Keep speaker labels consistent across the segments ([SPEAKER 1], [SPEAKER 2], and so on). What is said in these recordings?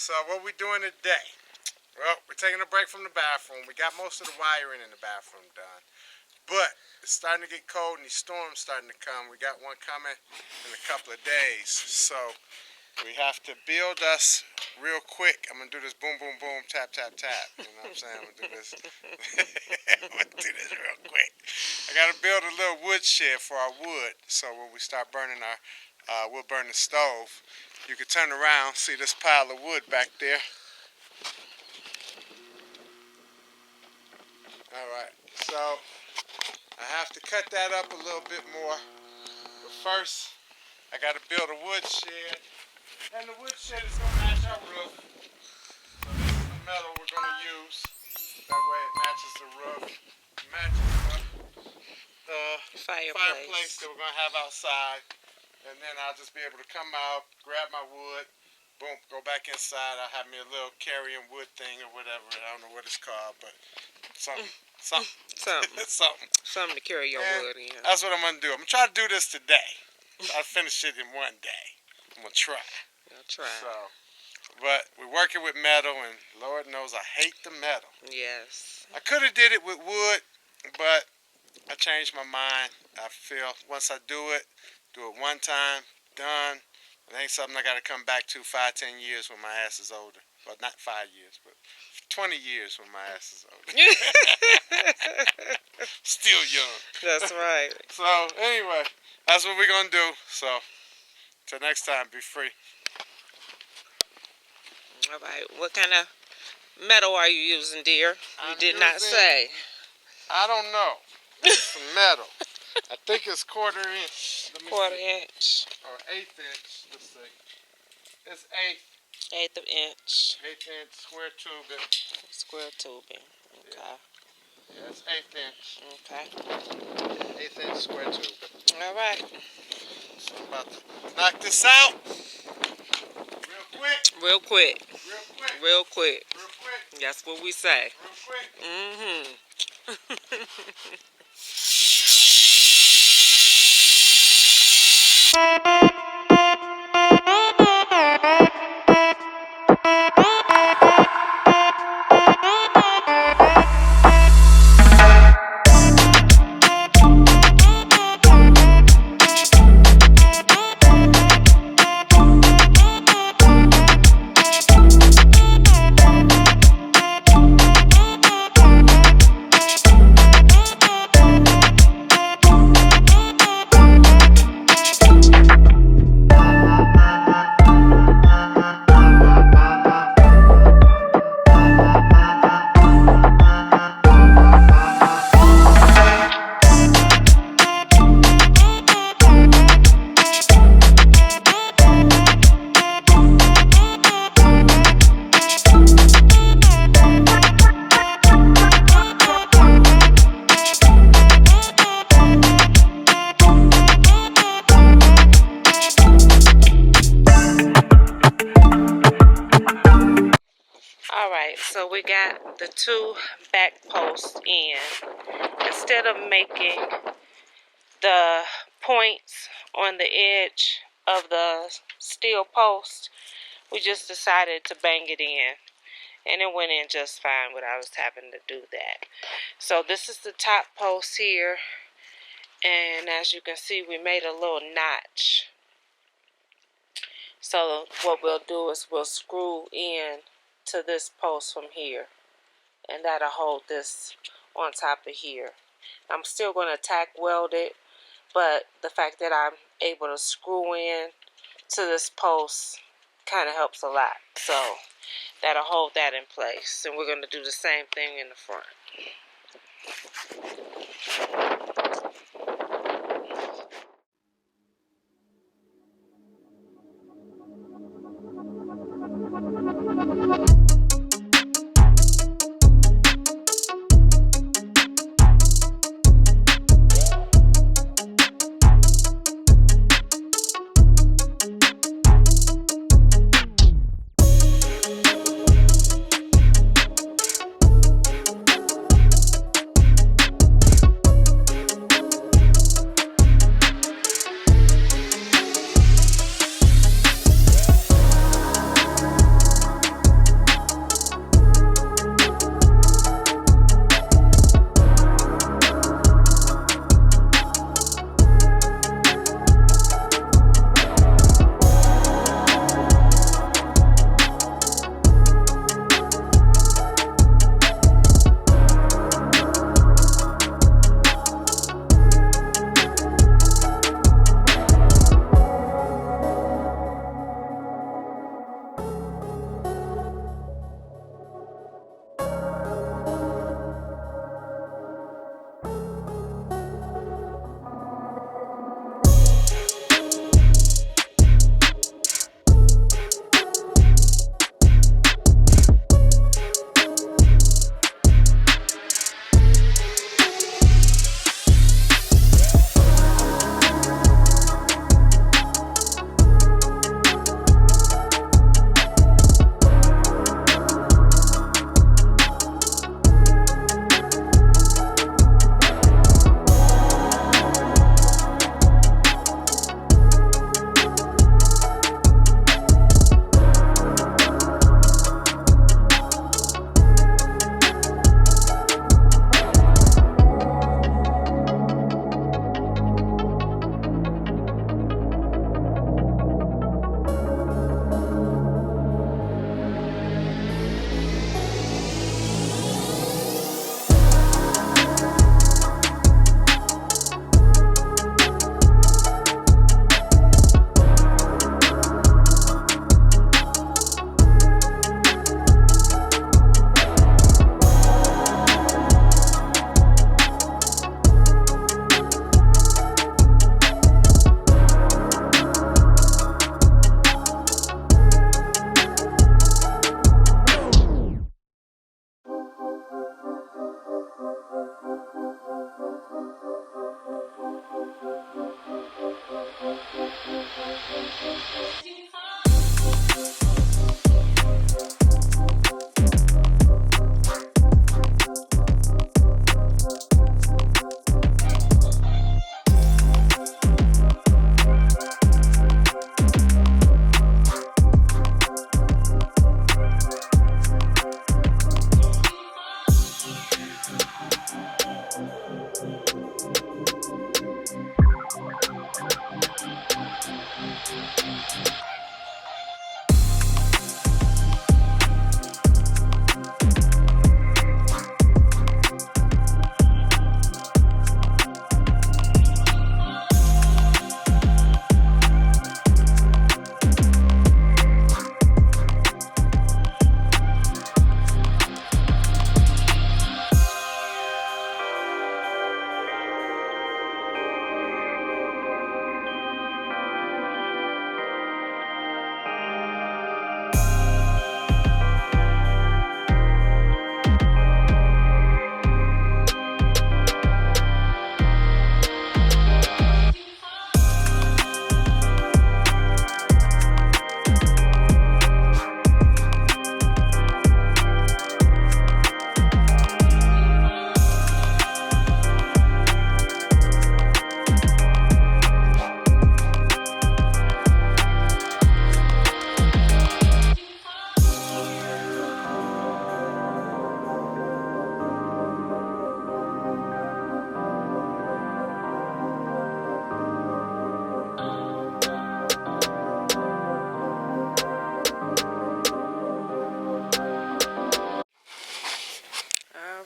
[SPEAKER 1] So what we doing today? Well, we're taking a break from the bathroom. We got most of the wiring in the bathroom done. But it's starting to get cold and these storms starting to come. We got one coming in a couple of days. So we have to build us real quick. I'm going to do this boom, boom, boom, tap, tap, tap. You know what I'm saying? I'm going to do this. I'm going to do this real quick. I got to build a little woodshed for our wood. So when we start burning our, we'll burn the stove. You can turn around, see this pile of wood back there. Alright, so I have to cut that up a little bit more. But first, I got to build a woodshed. And the woodshed is going to match our roof. So this is the metal we're going to use. That way it matches the roof. It matches the fireplace that we're going to have outside. And then I'll just be able to come out, grab my wood, boom, go back inside. I'll have me a little carrying wood thing or whatever. I don't know what it's called, but something
[SPEAKER 2] to carry your wood in.
[SPEAKER 1] That's what I'm going to do. I'm going to try to do this today. I'll finish it in one day. I'm going to try.
[SPEAKER 2] I'll try.
[SPEAKER 1] So, but we're working with metal, and Lord knows I hate the metal.
[SPEAKER 2] Yes.
[SPEAKER 1] I could have did it with wood, but I changed my mind. I feel once I do it one time, done. It ain't something I got to come back to 5-10 years when my ass is older. Well, not 5 years, but 20 years when my ass is older. Still young.
[SPEAKER 2] That's right.
[SPEAKER 1] So, anyway, that's what we're going to do. So, till next time, be free.
[SPEAKER 2] All right. What kind of metal are you using, dear? You did not say.
[SPEAKER 1] I don't know. It's some metal. I think it's quarter inch.
[SPEAKER 2] Quarter inch.
[SPEAKER 1] Or eighth inch. Let's see. It's
[SPEAKER 2] Eighth of inch.
[SPEAKER 1] 1/8 inch square tubing.
[SPEAKER 2] Square tubing. Okay.
[SPEAKER 1] Yeah, it's 1/8 inch.
[SPEAKER 2] Okay.
[SPEAKER 1] 1/8 inch square tubing.
[SPEAKER 2] All right.
[SPEAKER 1] So I'm about to knock this out. Real quick.
[SPEAKER 2] Real quick. That's what we say.
[SPEAKER 1] Real quick.
[SPEAKER 2] So we got the 2 back posts in. Instead of making the points on the edge of the steel post, we just decided to bang it in. And it went in just fine without us having to do that. So this is the top post here. And as you can see, we made a little notch. So what we'll do is we'll screw in to this post from here, and that'll hold this on top of here. I'm still going to tack weld it, but the fact that I'm able to screw in to this post kind of helps a lot. So that'll hold that in place, and we're going to do the same thing in the front.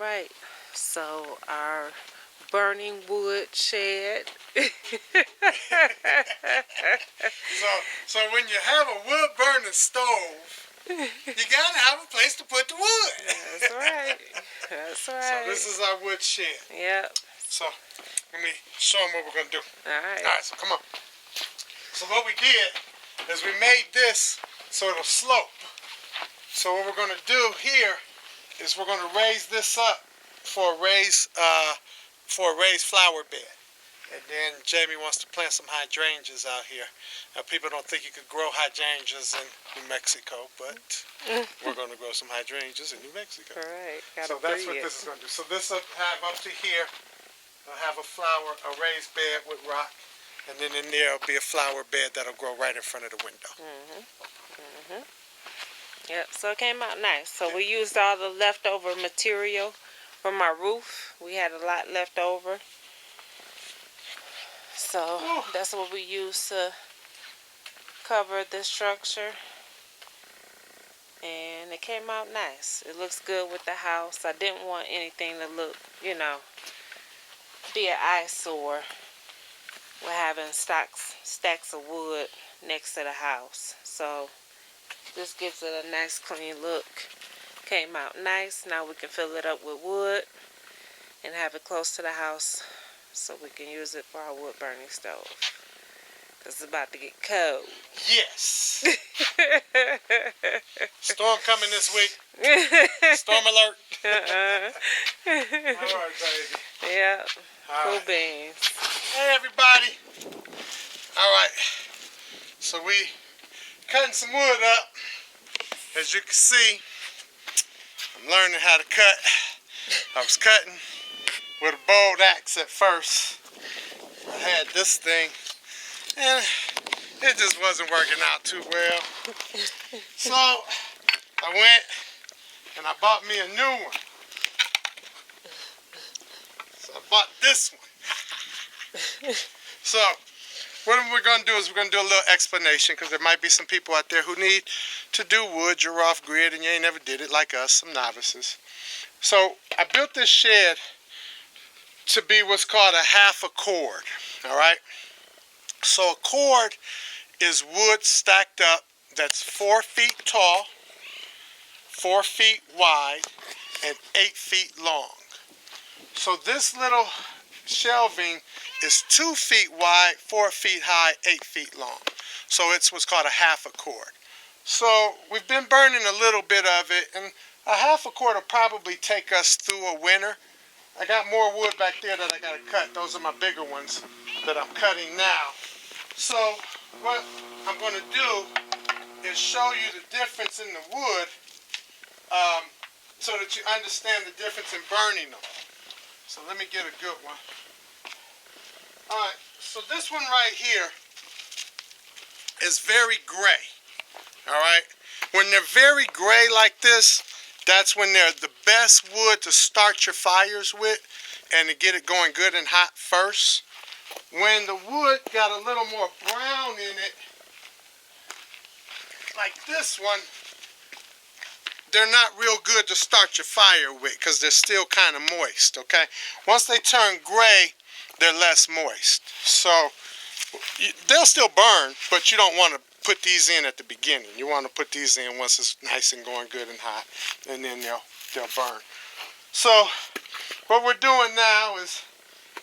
[SPEAKER 2] right. So our burning wood shed.
[SPEAKER 1] So when you have a wood burning stove, you gotta have a place to put the wood.
[SPEAKER 2] That's right. That's right.
[SPEAKER 1] So this is our wood shed.
[SPEAKER 2] Yep.
[SPEAKER 1] So let me show them what we're gonna do.
[SPEAKER 2] All right.
[SPEAKER 1] All right, so come on. So what we did is we made this so it'll slope. So what we're gonna do here is we're gonna raise this up for a raised flower bed. And then Jamie wants to plant some hydrangeas out here. Now, people don't think you could grow hydrangeas in New Mexico, but we're going to grow some hydrangeas in New Mexico.
[SPEAKER 2] All right.
[SPEAKER 1] So that's what this is going to do. So this will have up to here, it'll have a raised bed with rock, and then in there will be a flower bed that'll grow right in front of the window.
[SPEAKER 2] Yep. So it came out nice. So we used all the leftover material from our roof. We had a lot left over. So that's what we used to cover this structure, and it came out nice. It looks good with the house. I didn't want anything to look, be an eyesore with having stacks of wood next to the house. So this gives it a nice clean look. Came out nice. Now we can fill it up with wood and have it close to the house, so we can use it for our wood burning stove. Because it's about to get cold.
[SPEAKER 1] Yes. Storm coming this week. Storm alert. All right, baby.
[SPEAKER 2] Yeah. Cool
[SPEAKER 1] Right.
[SPEAKER 2] beans.
[SPEAKER 1] Hey, everybody. All right. So we cutting some wood up. As you can see, I'm learning how to cut. I was cutting with a bold axe at first. I had this thing, and it just wasn't working out too well. So I went and I bought me a new one. So I bought this one. So what we're going to do is we're going to do a little explanation, because there might be some people out there who need to do wood. You're off grid and you ain't never did it like us, some novices. So I built this shed to be what's called a half a cord, all right? So a cord is wood stacked up that's 4 feet tall, 4 feet wide, and 8 feet long. So this little shelving is 2 feet wide, 4 feet high, 8 feet long. So it's what's called a half a cord. So we've been burning a little bit of it, and a half a cord will probably take us through a winter. I got more wood back there that I gotta cut. Those are my bigger ones that I'm cutting now. So what I'm gonna do is show you the difference in the wood, so that you understand the difference in burning them. So let me get a good one. Alright, so this one right here is very gray. Alright, when they're very gray like this, that's when they're the best wood to start your fires with and to get it going good and hot first. When the wood got a little more brown in it, like this one, they're not real good to start your fire with, because they're still kind of moist, okay? Once they turn gray, they're less moist. So they'll still burn, but you don't want to put these in at the beginning. You want to put these in once it's nice and going good and hot, and then they'll burn. So what we're doing now is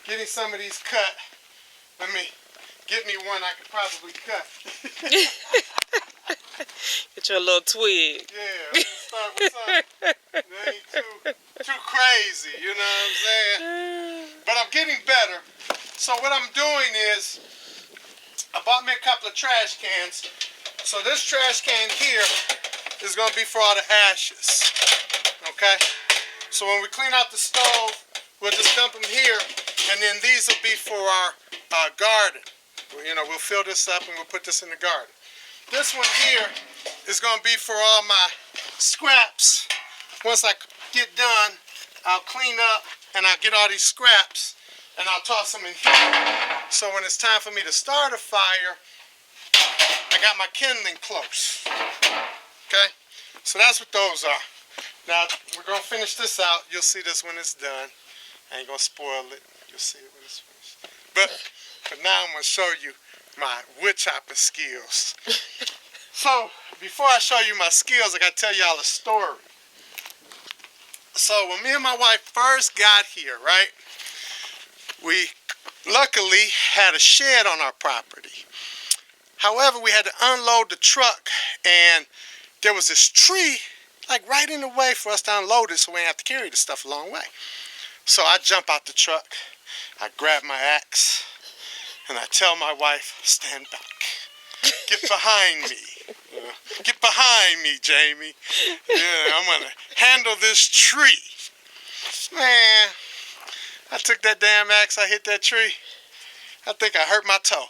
[SPEAKER 1] getting some of these cut. Let me get me one I could probably cut.
[SPEAKER 2] Get your little twig.
[SPEAKER 1] Yeah, let's start with something that ain't too crazy, you know what I'm saying? But I'm getting better. So what I'm doing is, I bought me a couple of trash cans. So this trash can here is going to be for all the ashes. Okay? So when we clean out the stove, we'll just dump them here, and then these will be for our garden. We'll fill this up and we'll put this in the garden. This one here is going to be for all my scraps. Once I get done, I'll clean up and I'll get all these scraps and I'll toss them in here. So when it's time for me to start a fire, I got my kindling close. Okay? So that's what those are. Now, we're going to finish this out. You'll see this when it's done. I ain't going to spoil it. You'll see it when it's finished. But for now, I'm going to show you my wood chopping skills. So, before I show you my skills, I got to tell y'all a story. So, when me and my wife first got here, right, we luckily had a shed on our property. However, we had to unload the truck, and there was this tree like right in the way for us to unload it, so we didn't have to carry the stuff a long way. So I jump out the truck, I grab my axe, and I tell my wife, stand back. Get behind me. Get behind me, Jamie. Yeah, I'm going to handle this tree. Man, I took that damn axe, I hit that tree. I think I hurt my toe.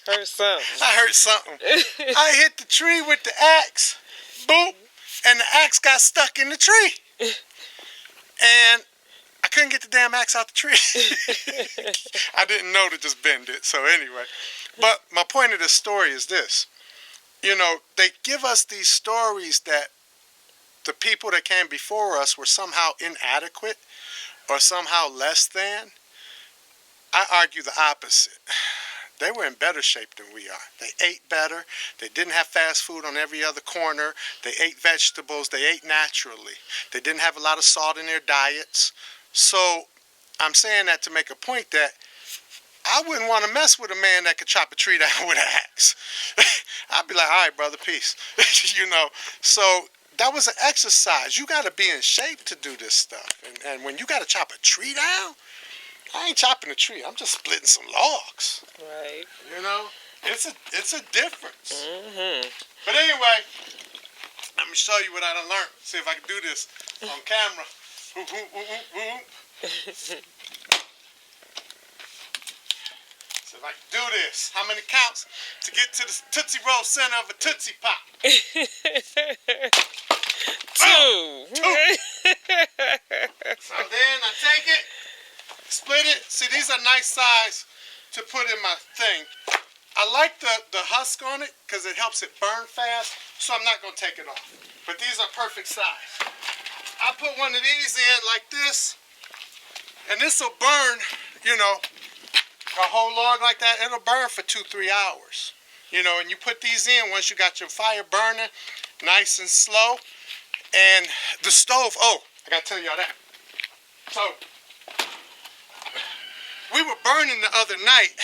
[SPEAKER 2] Hurt something.
[SPEAKER 1] I hurt something. I hit the tree with the axe. Boom. And the axe got stuck in the tree. And I couldn't get the damn axe out the tree. I didn't know to just bend it. So anyway. But my point of this story is this. You know, they give us these stories that the people that came before us were somehow inadequate or somehow less than. I argue the opposite. They were in better shape than we are. They ate better. They didn't have fast food on every other corner. They ate vegetables. They ate naturally. They didn't have a lot of salt in their diets. So I'm saying that to make a point that I wouldn't want to mess with a man that could chop a tree down with an axe. I'd be like, all right, brother, peace. You know, so that was an exercise. You got to be in shape to do this stuff. And when you got to chop a tree down, I ain't chopping a tree. I'm just splitting some logs.
[SPEAKER 2] Right.
[SPEAKER 1] You know, it's a difference.
[SPEAKER 2] Mm-hmm.
[SPEAKER 1] But anyway, let me show you what I done learned. See if I can do this on camera. See if I can do this. How many counts to get to the Tootsie Roll center of a Tootsie Pop?
[SPEAKER 2] 2.
[SPEAKER 1] 2. So then I take it. Split it. See, these are nice size to put in my thing. I like the husk on it because it helps it burn fast, so I'm not going to take it off. But these are perfect size. I put one of these in like this, and this will burn, you know, a whole log like that. It'll burn for 2-3 hours. You know, and you put these in once you got your fire burning, nice and slow. And the stove, oh, I got to tell y'all that. So, we were burning the other night,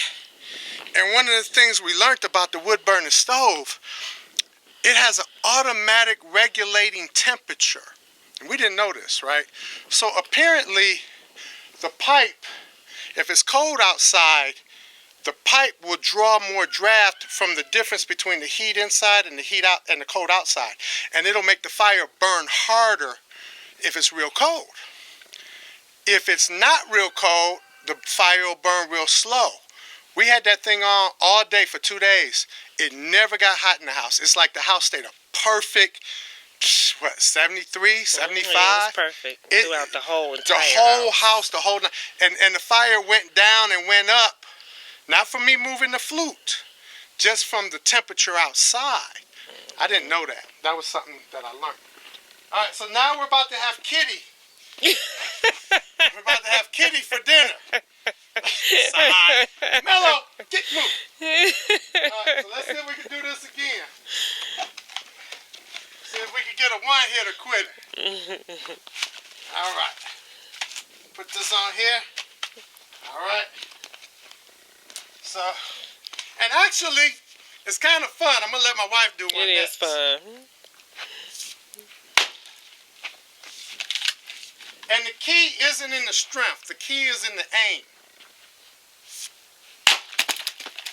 [SPEAKER 1] and one of the things we learned about the wood burning stove, it has an automatic regulating temperature. And we didn't know this, right? So apparently the pipe, if it's cold outside, the pipe will draw more draft from the difference between the heat inside and the heat out and the cold outside. And it'll make the fire burn harder if it's real cold. If it's not real cold, the fire will burn real slow. We had that thing on all day for 2 days. It never got hot in the house. It's like the house stayed a perfect, what, 73, 75?
[SPEAKER 2] Yeah, it was perfect throughout the whole entire
[SPEAKER 1] house. The whole night. And the fire went down and went up, not from me moving the flute, just from the temperature outside. I didn't know that. That was something that I learned. All right, so now we're about to have Kitty. We're about to have Kitty for dinner. Side. Mello, get moved. Alright, so let's see if we can do this again. See if we can get a one-hitter quitter. Alright. Put this on here. Alright. So, and actually, it's kind of fun. I'm going to let my wife do one next.
[SPEAKER 2] It is fun.
[SPEAKER 1] And the key isn't in the strength. The key is in the aim.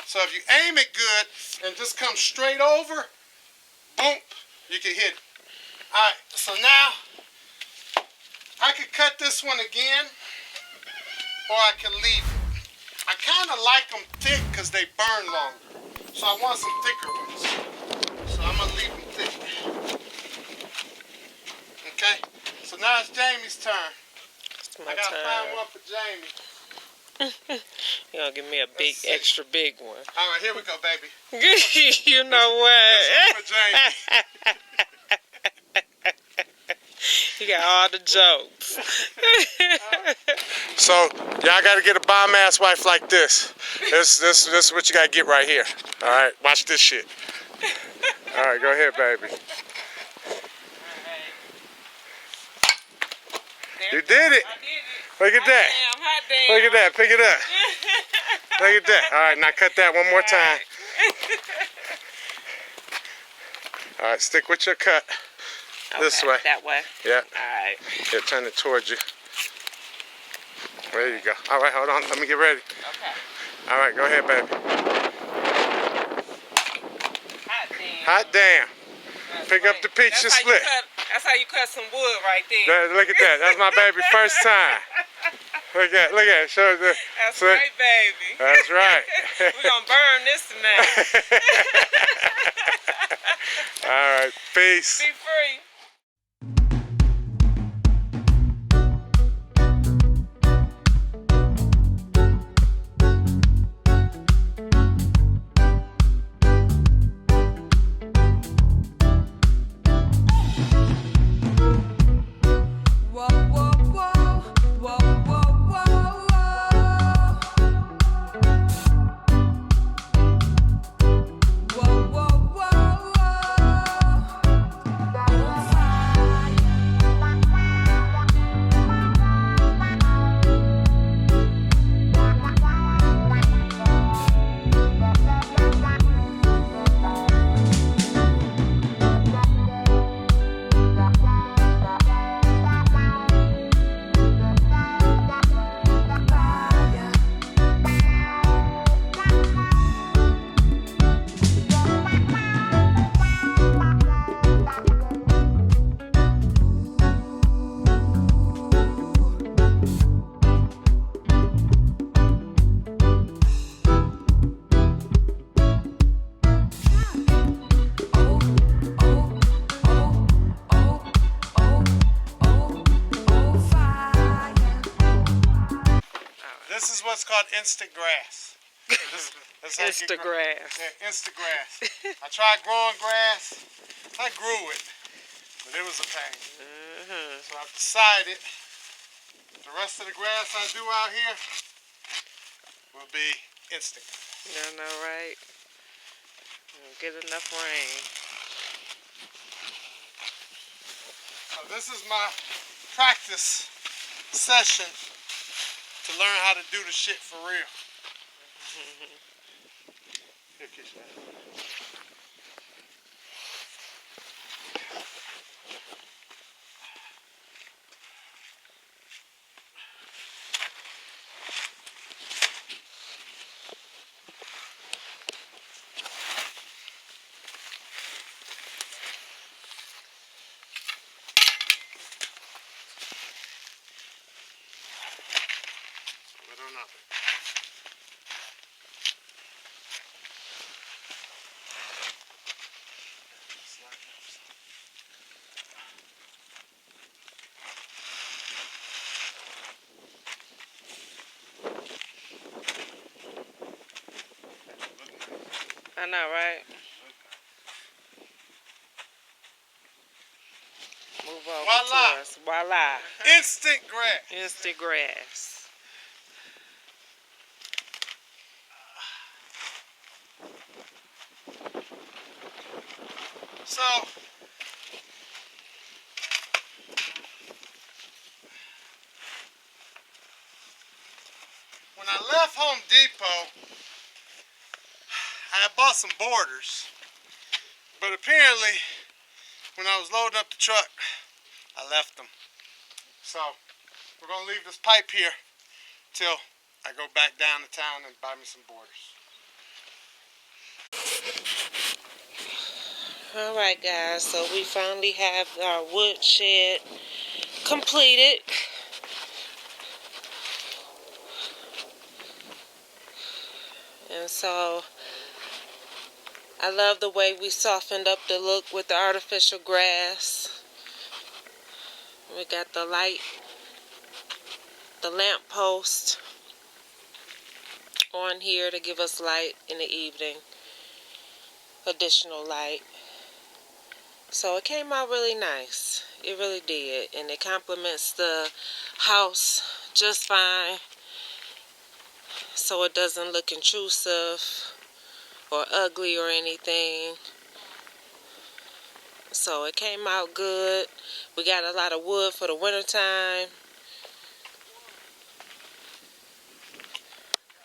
[SPEAKER 1] So if you aim it good and just come straight over, boom, you can hit it. All right, so now I could cut this one again, or I can leave it. I kind of like them thick because they burn longer. So I want some thicker ones. So I'm going to leave them thick. Okay? So now it's Jamie's turn. I got to find one for Jamie.
[SPEAKER 2] You're going to give me a big, extra big one.
[SPEAKER 1] All right, here we go, baby.
[SPEAKER 2] You know what?
[SPEAKER 1] This one for Jamie.
[SPEAKER 2] He got all the jokes.
[SPEAKER 1] So y'all gotta get a bomb ass wife like this. This is what you gotta get right here. All right, watch this shit. All right, go ahead, baby. You did it. Look at that.
[SPEAKER 2] Hot damn.
[SPEAKER 1] Look at that. Pick it up. Look at that. All right, now cut that one more time. All right, stick with your cut. This way.
[SPEAKER 2] That way.
[SPEAKER 1] Yeah.
[SPEAKER 2] All right.
[SPEAKER 1] Yeah, turn it towards you. There you go. All right, hold on. Let me get ready.
[SPEAKER 2] Okay.
[SPEAKER 1] All right, go ahead, baby.
[SPEAKER 2] Hot damn.
[SPEAKER 1] Hot damn. Pick up the peach and split.
[SPEAKER 2] That's how you cut some wood right there.
[SPEAKER 1] Look at that. That's my baby first time. Look at it. Show the.
[SPEAKER 2] That's right, baby.
[SPEAKER 1] That's right.
[SPEAKER 2] We're going to burn this tonight.
[SPEAKER 1] All right, peace.
[SPEAKER 2] Be free.
[SPEAKER 1] This is what's called instant grass. That's how you
[SPEAKER 2] Instant
[SPEAKER 1] get
[SPEAKER 2] grass.
[SPEAKER 1] Yeah, instant grass. I tried growing grass. I grew it, but it was a pain. So I've decided the rest of the grass I do out here will be instant.
[SPEAKER 2] You know, right? Get enough rain.
[SPEAKER 1] So this is my practice session to learn how to do the shit for real. Here, kiss that. Whether or not.
[SPEAKER 2] I know, right? Move over
[SPEAKER 1] Voila.
[SPEAKER 2] to us. Voila.
[SPEAKER 1] Instant grass.
[SPEAKER 2] Instant grass.
[SPEAKER 1] So, when I left Home Depot, I had bought some borders, but apparently when I was loading up the truck, I left them. So we're gonna leave this pipe here till I go back down to town and buy me some borders.
[SPEAKER 2] Alright guys, so we finally have our woodshed completed. And so I love the way we softened up the look with the artificial grass. We got the light, the lamp post on here to give us light in the evening. Additional light. So it came out really nice. It really did. And it complements the house just fine. So it doesn't look intrusive or ugly or anything. So it came out good. We got a lot of wood for the wintertime.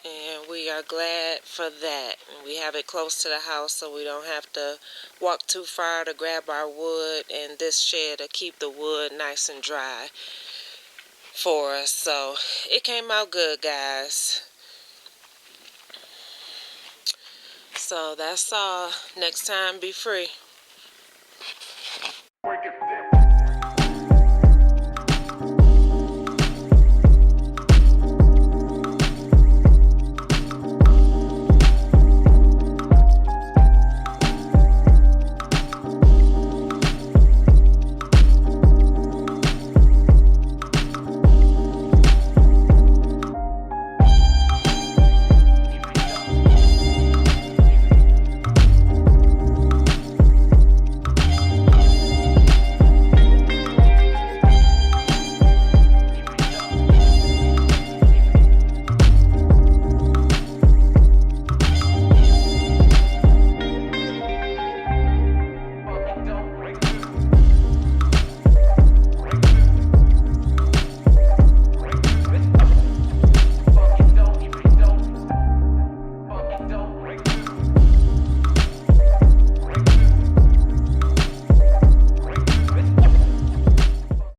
[SPEAKER 2] And we are glad for that. We have it close to the house so we don't have to walk too far to grab our wood. And this shed will keep the wood nice and dry for us. So it came out good, guys. So that's all. Next time, be free.